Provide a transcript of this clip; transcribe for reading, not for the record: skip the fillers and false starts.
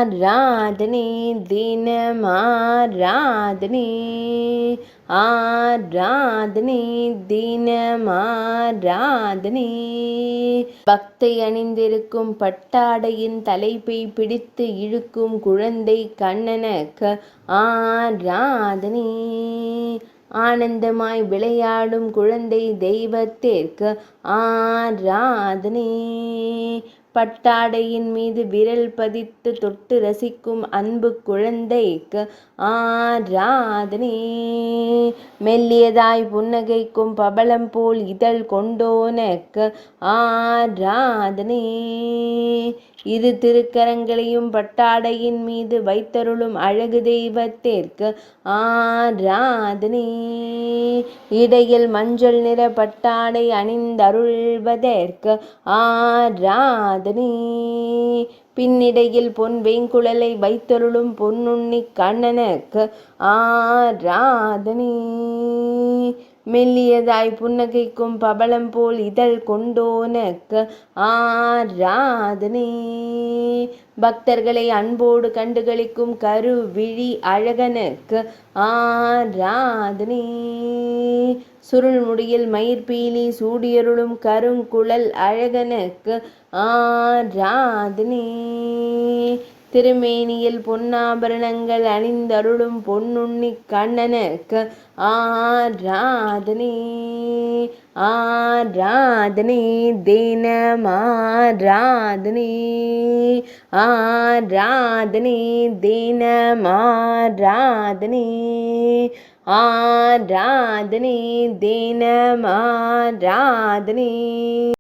ஆராதனை தினம் ஆராதனை ஆராதனை தினம் ஆராதனை. பக்தை அணிந்திருக்கும் பட்டாடையின் தலைப்பை பிடித்து இழுக்கும் குழந்தை கண்ணனுக்கு ஆராதனை. ஆனந்தமாய் விளையாடும் குழந்தை தெய்வத்திற்கு ஆராதனை. பட்டாடையின் மீது விரல் பதித்து தொட்டு ரசிக்கும் அன்பு குழந்தைக்கு ஆராதனை. மெல்லியதாய் புன்னகைக்கும் பவளம் போல் இதழ் கொண்டோனுக்கு ஆராதனை. இரு திருக்கரங்களையும் பட்டாடையின் மீது வைத்தருளும் அழகு தெய்வத்திற்கு ஆராதனை. இடையில் மஞ்சள் நிற பட்டாடை அணிந்தருள்வதற்கு ஆராதனை. பின்னிடையில் பொன் வேங்குழலை வைத்தருளும் பொன்னுண்ணி கண்ணனுக்கு ஆராதனை. மெல்லியதாய் புன்னகைக்கும் பவளம் போல் இதழ் கொண்டோனுக்கு ஆராதனை. பக்தர்களை அன்போடு கண்டுகளிக்கும் கருவிழி அழகனுக்கு ஆராதனை. சுருள் முடியில் மயிர்பீலி சூடியருளும் கருங்குழல் அழகனுக்கு ஆராதனை. திருமேனியில் பொன்னாபரணங்கள் அணிந்தருளும் பொன்னுண்ணி கண்ணனுக்கு ஆராதனை. ஆராதனை தினம் ஆராதனை ஆராதனை தினம் ஆராதனை ஆராதனை தினம் ஆராதனை.